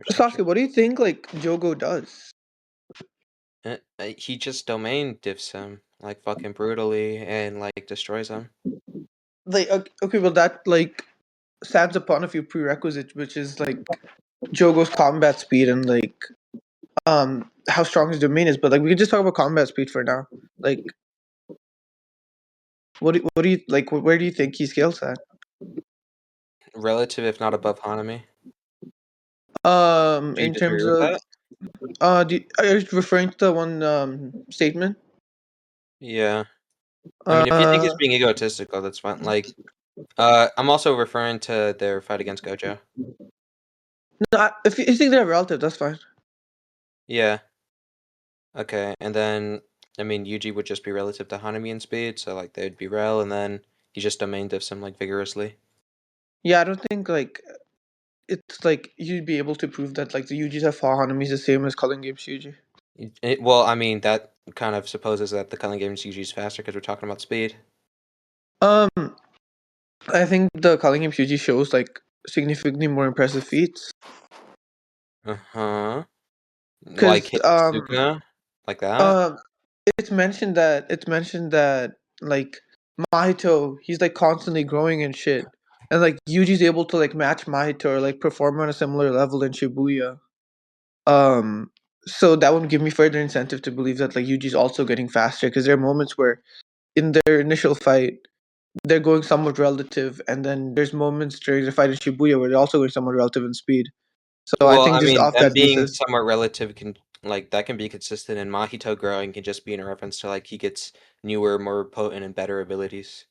Sasuke, what do you think like Jogo does? He just domain diffs him like fucking brutally and like destroys him. Like okay, well that like stands upon a few prerequisites, which is like Jogo's combat speed and like how strong his domain is. But like we can just talk about combat speed for now. Like what do you like? Where do you think he scales at? Relative, if not above Hanami. Do you In disagree terms with of that? are you referring to the one statement? Yeah. I mean, if you think he's Uh, being egotistical, that's fine. Like, I'm also referring to their fight against Gojo. no, if you think they're relative, that's fine. Yeah. Okay. And then, I mean, Yuji would just be relative to Hanami in speed, so like they'd be rel, and then he just domain diffs him like vigorously. Yeah, I don't think like it's like you'd be able to prove that like the UGs have four enemies the same as Culling Games UG. Well, I mean, that kind of supposes that the Culling Games Yuji is faster because we're talking about speed. Um, I think the Culling Games UG shows like significantly more impressive feats Uh-huh. Like because hitting Sukuna? Like that? um it's mentioned that like Mahito he's like constantly growing and shit, and like Yuji's able to like match Mahito or like perform on a similar level in Shibuya. Um, so that would give me further incentive to believe that like Yuji's also getting faster because there are moments where in their initial fight they're going somewhat relative, and then there's moments during the fight in Shibuya where they're also going somewhat relative in speed. So I Well, think I just mean, off them that being basis, somewhat relative can like that can be consistent, and Mahito growing can just be in a reference to like he gets newer, more potent, and better abilities.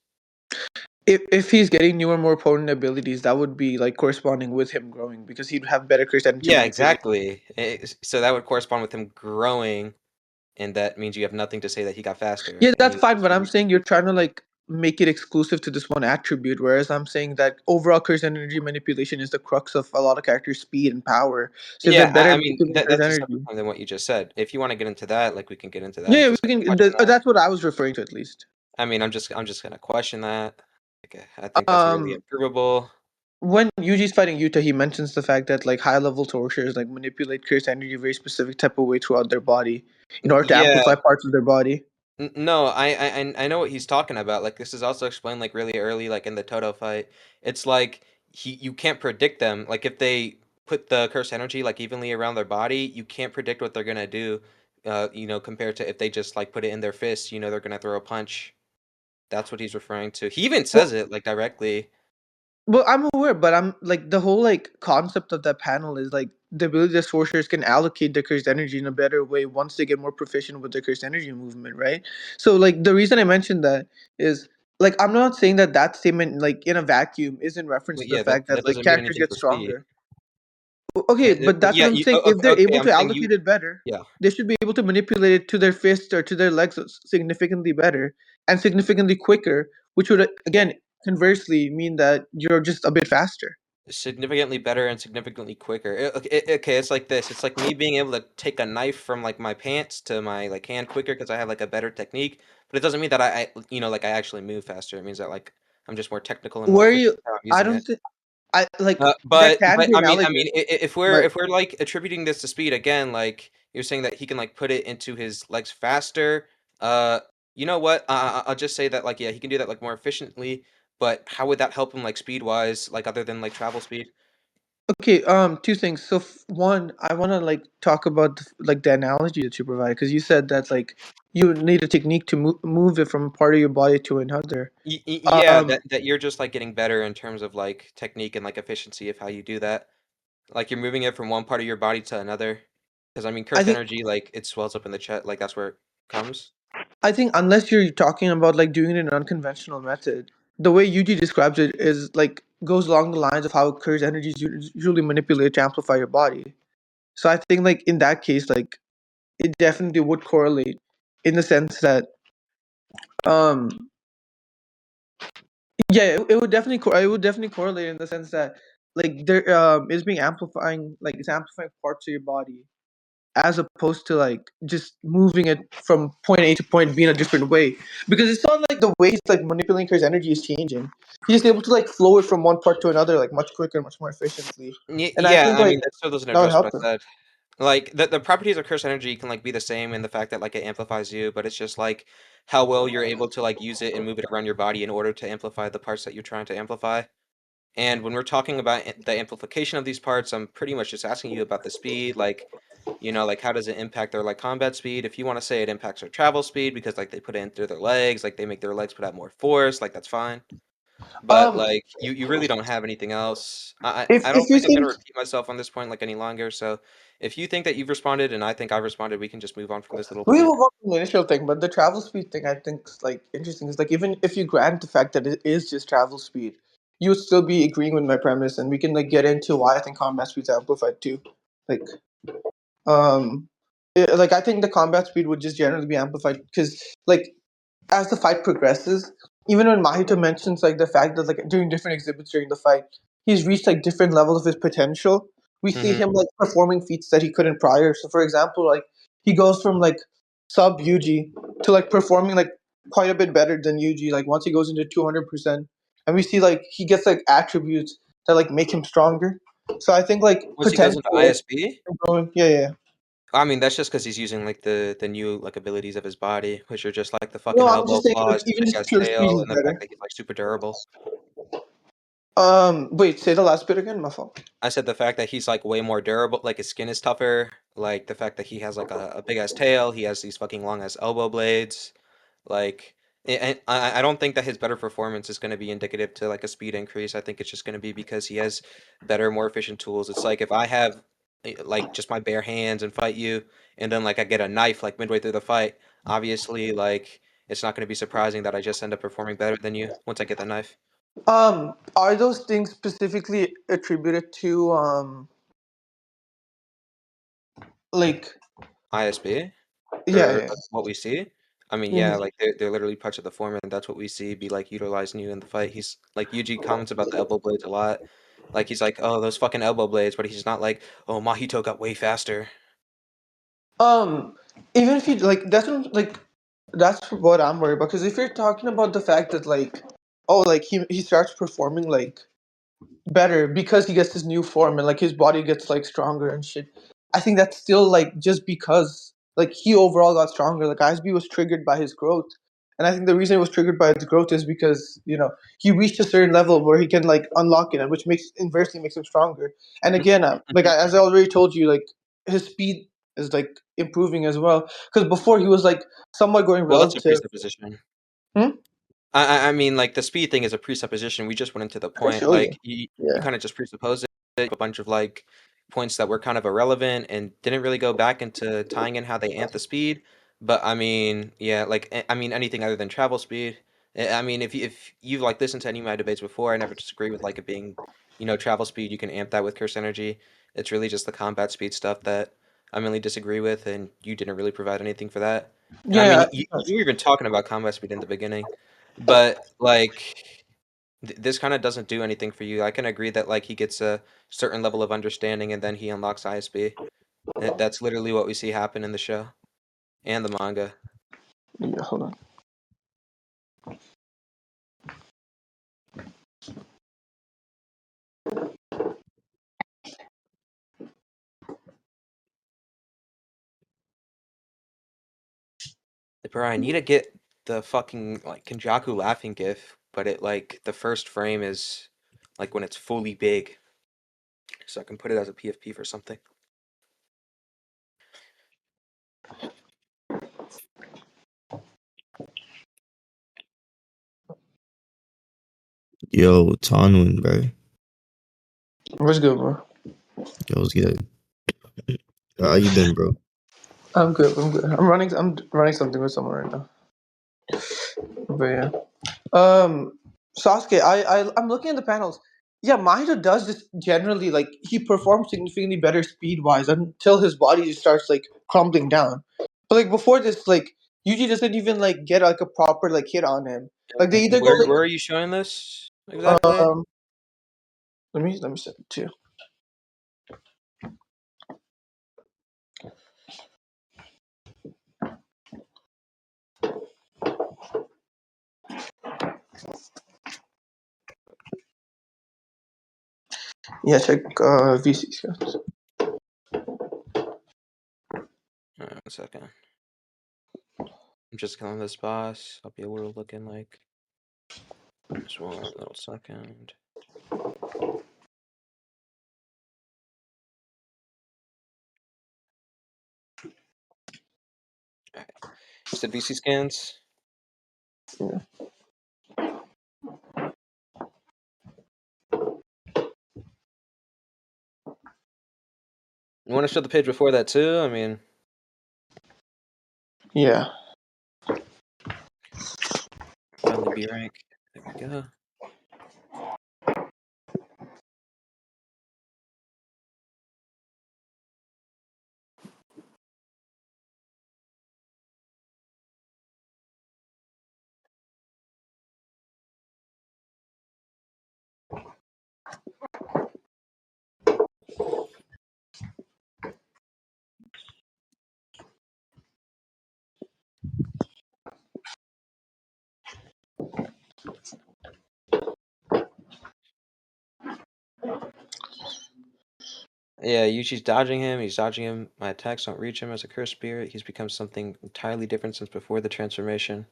if he's getting newer, more potent abilities, that would be like corresponding with him growing because he'd have better curse energy Yeah, manipulation. exactly. So that would correspond with him growing, and that means you have nothing to say that he got faster, Yeah, and that's he fine. But I'm just saying you're trying to like make it exclusive to this one attribute, whereas I'm saying that overall curse energy manipulation is the crux of a lot of characters' speed and power. So if they're yeah. better I at mean, manipulating curse that's a separate energy, point than what you just said. If you want to get into that, like we can get into that. yeah, I'm yeah, just we gonna can. question that. That's what I was referring to at least. I mean, I'm just gonna question that. Okay, I think that's really Um, improvable. when Yuji's fighting Yuta, he mentions the fact that like high level torturers like manipulate curse energy a very specific type of way throughout their body in order to Yeah, amplify parts of their body. No, I know what he's talking about. Like this is also explained like really early, like in the Toto fight. It's like you can't predict them. Like if they put the curse energy like evenly around their body, you can't predict what they're gonna do. Compared to if they just like put it in their fist, they're gonna throw a punch. That's what he's referring to. He even Well, says it like directly. well, I'm aware, but I'm like the whole like concept of that panel is like the ability that sorcerers can allocate their cursed energy in a better way once they get more proficient with their cursed energy movement, right? So like the reason I mentioned that is like I'm not saying that that statement like in a vacuum is in reference But to the yeah, that fact that that like doesn't mean characters anything get for speed. stronger. Okay, but that's what Yeah, I'm saying. If okay, they're okay. able I'm to saying allocate it better, yeah. they should be able to manipulate it to their fists or to their legs significantly better and significantly quicker, which would again conversely mean that you're just a bit faster. Significantly better and significantly quicker. Okay, it's like this. It's like me being able to take a knife from like my pants to my like hand quicker because I have like a better technique. But it doesn't mean that like I actually move faster. It means that like I'm just more technical and more Where efficient you, with how I'm I using don't it. think I like that But can but be I mean, analogous, if we're but if we're like attributing this to speed again, like you're saying that he can like put it into his legs faster. Uh, you know what? I'll just say that like yeah, he can do that like more efficiently. But how would that help him like speed wise, like other than like travel speed? okay. Two things. So one, I want to like talk about like the analogy that you provide because you said that like you need a technique to move it from a part of your body to another. Yeah, Um, that you're just like getting better in terms of like technique and like efficiency of how you do that. Like you're moving it from one part of your body to another. Because I mean, I cursed think energy, like it swells up in the chest, like that's where it comes. I think unless you're talking about like doing it in an unconventional method, the way Yuji describes it is like goes along the lines of how Kur's energy is usually manipulated to amplify your body. So I think like in that case, like it definitely would correlate in the sense that um yeah, it would definitely it would definitely correlate in the sense that like there is being amplifying like it's amplifying parts of your body as opposed to like just moving it from point A to point B in a different way. Because it's not like the way he's like manipulating his energy is changing. He's able to like flow it from one part to another like much quicker, much more efficiently. And I Yeah, think I like mean that still doesn't that would address what help I him. said. Like the properties of curse energy can like be the same in the fact that like it amplifies you, but it's just like how well you're able to like use it and move it around your body in order to amplify the parts that you're trying to amplify. And when we're talking about the amplification of these parts, I'm pretty much just asking you about the speed, like, like how does it impact their like combat speed? If you want to say it impacts their travel speed because like they put it in through their legs, like they make their legs put out more force, like that's fine. But Um, like you really don't have anything else. I if don't you think I'm gonna think repeat myself on this point like any longer. So if you think that you've responded and I think I've responded, we can just move on from this little we point. will go from the initial thing, but the travel speed thing I think is like interesting. Is like even if you grant the fact that it is just travel speed, you would still be agreeing with my premise, and we can like get into why I think combat speed's amplified too. Like um, like I think the combat speed would just generally be amplified because like as the fight progresses, even when Mahito mentions like the fact that like during different exhibits during the fight, he's reached like different levels of his potential. We see Hmm. him like performing feats that he couldn't prior. So for example, like he goes from like sub Yuji to like performing like quite a bit better than Yuji. Like once he goes into 200%, and we see like he gets like attributes that like make him stronger. So I think like Once he goes into potential ISB, growing. Yeah, yeah. I mean that's just because he's using like the new like abilities of his body, which are just like the fucking No, I'm elbow just saying like claws, the even big just ass pure speed tail, is and the fact better. that he's like super durable. Wait, say the last bit again, my fault. I said the fact that he's like way more durable, like his skin is tougher, like the fact that he has like a big ass tail, he has these fucking long ass elbow blades, like, and I don't think that his better performance is going to be indicative to like a speed increase. I think it's just going to be because he has better, more efficient tools. It's like if I have like just my bare hands and fight you, and then like I get a knife like midway through the fight, obviously like it's not going to be surprising that I just end up performing better than you once I get the knife. Are those things specifically attributed to like ISB. yeah, Or yeah. what we see. I mean, yeah, Mhm. like they're literally parts of the form, and that's what we see be like utilized new in the fight. He's like Yuji comments about the elbow blades a lot. Like he's like, oh, those fucking elbow blades, but he's not like, oh, Mahito got way faster. Um, even if you like, that's what I'm worried about. Because if you're talking about the fact that like, oh, like he starts performing like better because he gets this new form and like his body gets like stronger and shit. I think that's still like just because like he overall got stronger. Like ISB was triggered by his growth, and I think the reason it was triggered by his growth is because he reached a certain level where he can like unlock it, and which makes inversely makes him stronger. And again, as I already told you, like his speed is like improving as well because before he was like somewhat going Well, that's a relative. presupposition. Hmm? I mean, like the speed thing is a presupposition. We just went into the I can point. show you. Like you Yeah. kind of just presupposed it, a bunch of like points that were kind of irrelevant and didn't really go back into tying in how they amp the speed. But I mean, yeah, like I mean anything other than travel speed. I mean, if you've like listened to any of my debates before, I never disagree with like it being, travel speed. You can amp that with curse energy. It's really just the combat speed stuff that I mainly disagree with, and you didn't really provide anything for that. And I mean, Yeah. you were even talking about combat speed in the beginning. But like this kind of doesn't do anything for you. I can agree that like he gets a certain level of understanding and then he unlocks ISB. That's literally what we see happen in the show and the manga. Yeah. Hold on. Bro, I need to get the fucking like Kenjaku laughing gif, but it like the first frame is like when it's fully big, so I can put it as a PFP for something. Yo, Tanwin, bro. What's good, bro? Yo, what's good? How you been, bro? I'm good. I'm good. I'm running something with someone right now. But yeah. Sasuke, I'm looking at the panels. Yeah, Mahito does just generally like he performs significantly better speed wise until his body just starts like crumbling down. But like before this, like Yuji doesn't even like get like a proper like hit on him. Like they either go Where are you showing this like exactly? let me set it too. Yeah, check VC scans. Alright, 1 second. I'm just killing this boss. I'll be able to look in like just 1 little second. Alright. You said VC scans? Yeah. You want to show the page before that too? I mean, Yeah. finally B rank. There we go. Yeah, Yuji's dodging him. He's dodging him. My attacks don't reach him as a cursed spirit. He's become something entirely different since before the transformation.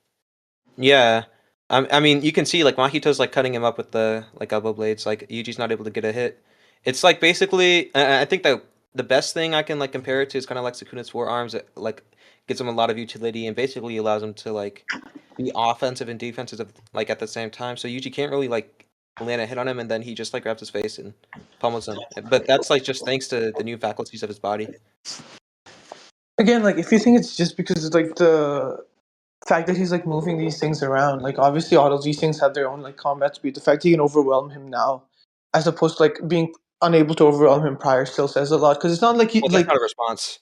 Yeah. I mean, you can see like Mahito's like cutting him up with the like elbow blades. Like Yuji's not able to get a hit. It's like basically, I think that the best thing I can like compare it to is kind of like Sukuna's forearms. It like gives him a lot of utility and basically allows him to like be offensive and defensive like at the same time. So Yuji can't really like land a hit on him, and then he just like grabs his face and pummels him. But that's like just thanks to the new faculties of his body. Again, like if you think it's just because it's like the fact that he's like moving these things around, like obviously all of these things have their own like combat speed. The fact he can overwhelm him now, as opposed to like being unable to overwhelm him prior, still says a lot. Because it's not like he Well, that's like not a response.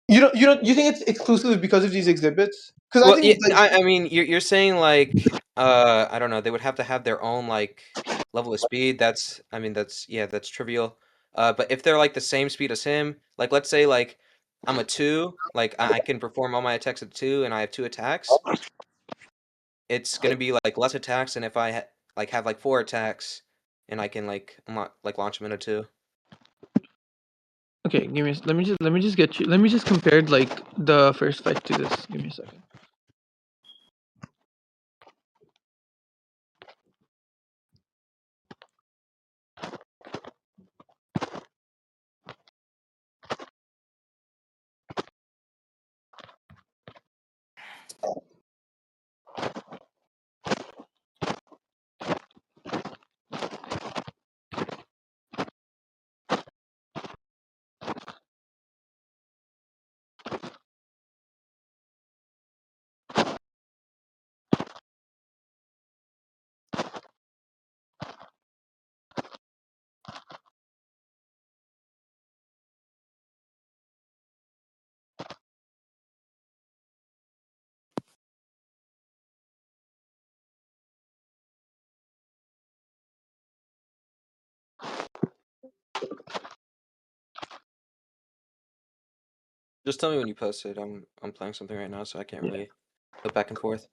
you think it's exclusively because of these exhibits? Because I Well, yeah, think like I mean, you're saying like I don't know, they would have to have their own like level of speed. That's I mean that's trivial. But if they're like the same speed as him, like let's say like I'm a 2, like I can perform all my attacks at 2 and I have 2 attacks, it's gonna be like less attacks than if I like have like 4 attacks and I can like like launch them in a 2. okay, give me let me just get you let me just compare like the first fight to this. Give me a second. Just tell me when you post it. I'm playing something right now, so I can't really go back and forth.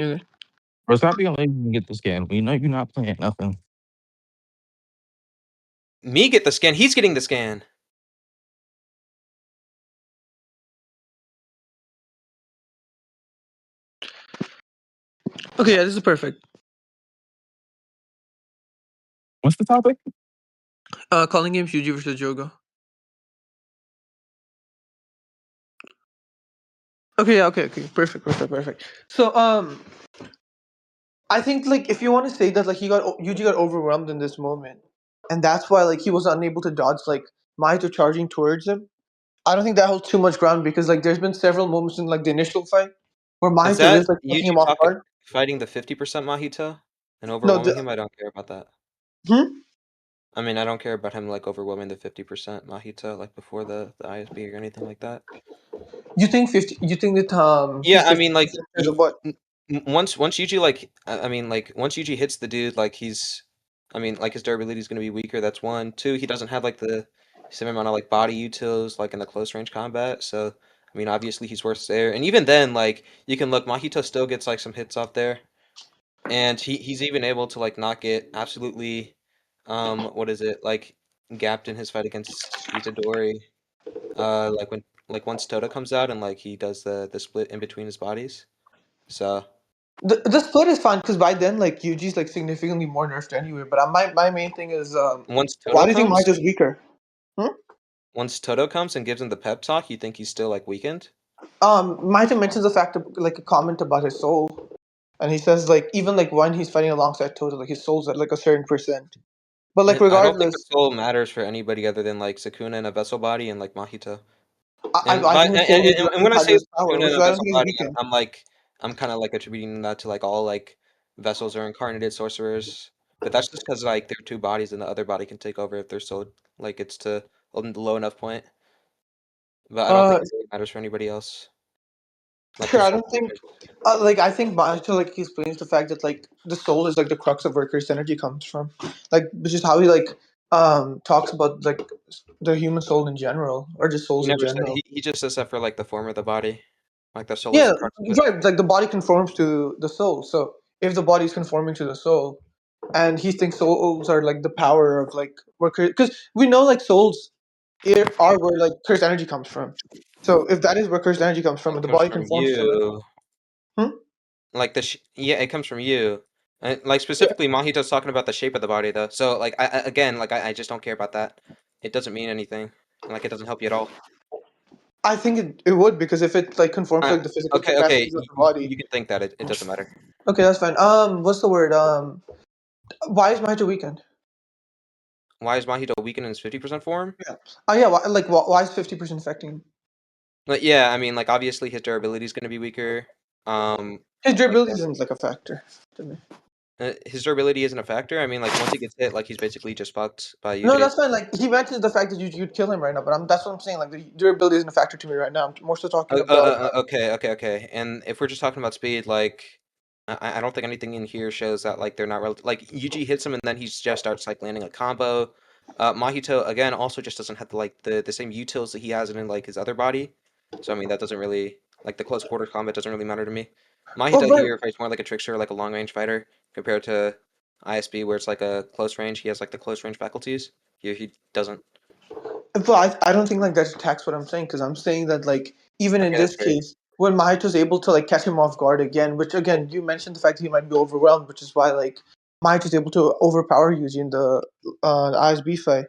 Okay. Bro, stop being lazy and get the scan. We know you're not playing nothing. Me get the scan. He's getting the scan. Okay, yeah, this is perfect. What's the topic? Calling games Yuji versus Jogo. Okay, yeah, okay, perfect. So, I think like if you want to say that like Yuji got overwhelmed in this moment, and that's why like he was unable to dodge like Mahito charging towards him. I don't think that holds too much ground because like there's been several moments in like the initial fight where Is Mahito that is like taking him Yuji off guard. fighting the 50% Mahito and No, overwhelming him? I don't care about that. hmm? I mean, I don't care about him like overwhelming the 50% Mahito like before the ISB or anything like that. You think 50? You think that Yeah, he's I mean, 50% of what? once Yuji like I mean like once Yuji hits the dude, like I mean like his durability is gonna be weaker. That's 1. 2, he doesn't have like the same amount of like body utils like in the close range combat. So I mean, obviously he's worse there. And even then, like you can look, Mahito still gets like some hits off there, and he's even able to like not get absolutely what is it, like, gapped in his fight against Itadori. Like once Toto comes out and like he does the split in between his bodies. So The split is fine because by then like Yuji's like significantly more nerfed anyway. But my main thing is once why Toto do you think comes, Mahito's weaker? Hmm? once Toto comes and gives him the pep talk, you think he's still like weakened? Mahito mentions the fact of like a comment about his soul, and he says like even like when he's fighting alongside Toto, like his soul's at like a certain percent. But like I don't think the regardless, soul matters for anybody other than like Sukuna and a vessel body and like Mahito. I, And I by think his soul is and directly when I tied to say his power, Sukuna which and is a why I don't vessel think he's body, weakened. I'm kind of like attributing that to like all like vessels or incarnated sorcerers. But that's just because like they're two bodies and the other body can take over if their soul like it's to a low enough point. But I don't think Uh, it really matters for anybody else. Like sure, his I soul. don't think. Like I think Mahito like he explains the fact that like the soul is like the crux of where cursed energy comes from, like which is how he like talks about like the human soul in general or just He souls in never said general. he just says that for like the form of the body. Like the soul is Yeah, the crux of it. right. Like the body conforms to the soul. So if the body is conforming to the soul, and he thinks souls are like the power of like where because we know like souls are where like cursed energy comes from. So if that is where cursed energy comes from, It and the comes body from conforms to it, you. hmm? Like yeah, it comes from you. Like Yeah, specifically, Mahito's talking about the shape of the body though. So like again, like I just don't care about that. It doesn't mean anything. And like it doesn't help you at all. I think it would because if it like conforms to Uh, like the physical okay, capacities of the body. you can think that it doesn't matter. Okay, that's fine. What's the word? Why is Mahito weakened? Why is Mahito weakened in his 50% form? Yeah. Oh yeah. Why is 50% affecting him? But yeah, I mean, like obviously his durability is going to be weaker. His Like durability isn't like a factor to me. his durability isn't a factor. I mean, like once he gets hit, like he's basically just fucked by No, Yuji. that's fine. Like he mentions the fact that you'd kill him right now, but that's what I'm saying. Like the durability isn't a factor to me right now. I'm more so talking about. Okay. And if we're just talking about speed, like I don't think anything in here shows that like they're not relative. Like Yuji hits him and then he just starts like landing a combo. Mahito again also just doesn't have the same utils that he has in like his other body. So I mean that doesn't really like the close quarter combat doesn't really matter to me. Oh, Mahito right. here fights more like a trickster, like a long range fighter, compared to ISB where it's like a close range. He has like the close range faculties. Here he doesn't. But I don't think like that attacks what I'm saying because I'm saying that like even in Okay, that's this fair. case when Mahito's able to like catch him off guard again, which again you mentioned the fact that he might be overwhelmed, which is why like Mahito's able to overpower Yuji in the ISB fight.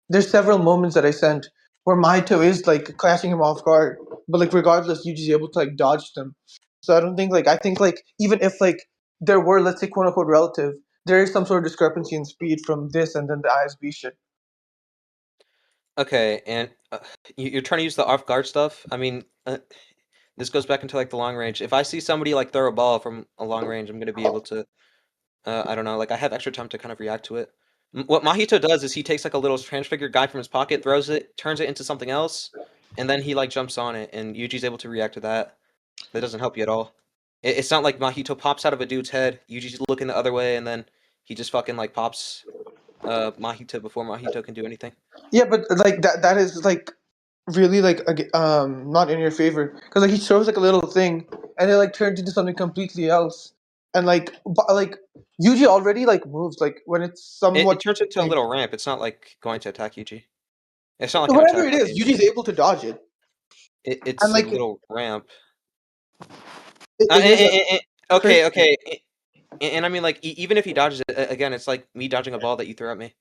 There's several moments that I sent where Mahito is like catching him off guard, but like regardless, Yuji's able to like dodge them. So I don't think like I think like even if like there were let's say quote unquote relative, there is some sort of discrepancy in speed from this and then the ISB shit. Okay, and you're trying to use the off guard stuff. I mean, this goes back into like the long range. If I see somebody like throw a ball from a long range, I'm gonna be able to. I don't know. Like I have extra time to kind of react to it. What Mahito does is he takes like a little transfigured guy from his pocket, throws it, turns it into something else, and then he like jumps on it, and Yuji's able to react to that. That doesn't help you at all. It's not like Mahito pops out of a dude's head. Yuji's looking the other way, and then he just fucking like pops Mahito before Mahito can do anything. Yeah, but like that is like really like not in your favor because like he throws like a little thing and it like turns into something completely else and like Yuji already like moves like when it's It somewhat turns into a like little ramp. It's not like going to attack Yuji. It's not like an whatever attack it on is, Yuji. Yuji's able to dodge it and It's a like it, little ramp. it is a Okay, curse. okay. And I mean, like, even if he dodges it, again, it's like me dodging a ball that you throw at me.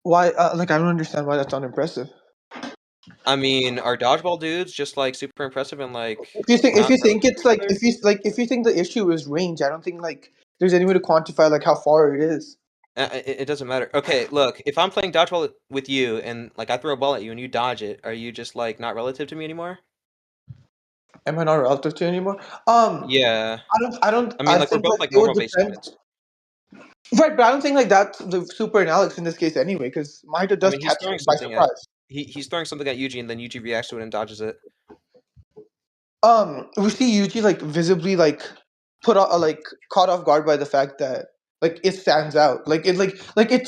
Why like I don't understand why that's unimpressive. I mean, are dodgeball dudes just like super impressive and like If not you think relative to it's each like other? if you think the issue is range, I don't think like there's any way to quantify like how far it is. It doesn't matter. Okay, look, if I'm playing dodgeball with you and like I throw a ball at you and you dodge it, are you just like not relative to me anymore? Am I not relative to you anymore? Yeah. I mean, I like we're think both like like it would normal base depend. units. Right, but I don't think like that's the super analysis in this case anyway, because Mahito I does mean, he's catch throwing him by something at surprise. he's throwing something at Yuji and then Yuji reacts to it and dodges it. We see Yuji like visibly like put like caught off guard by the fact that like it stands out, like it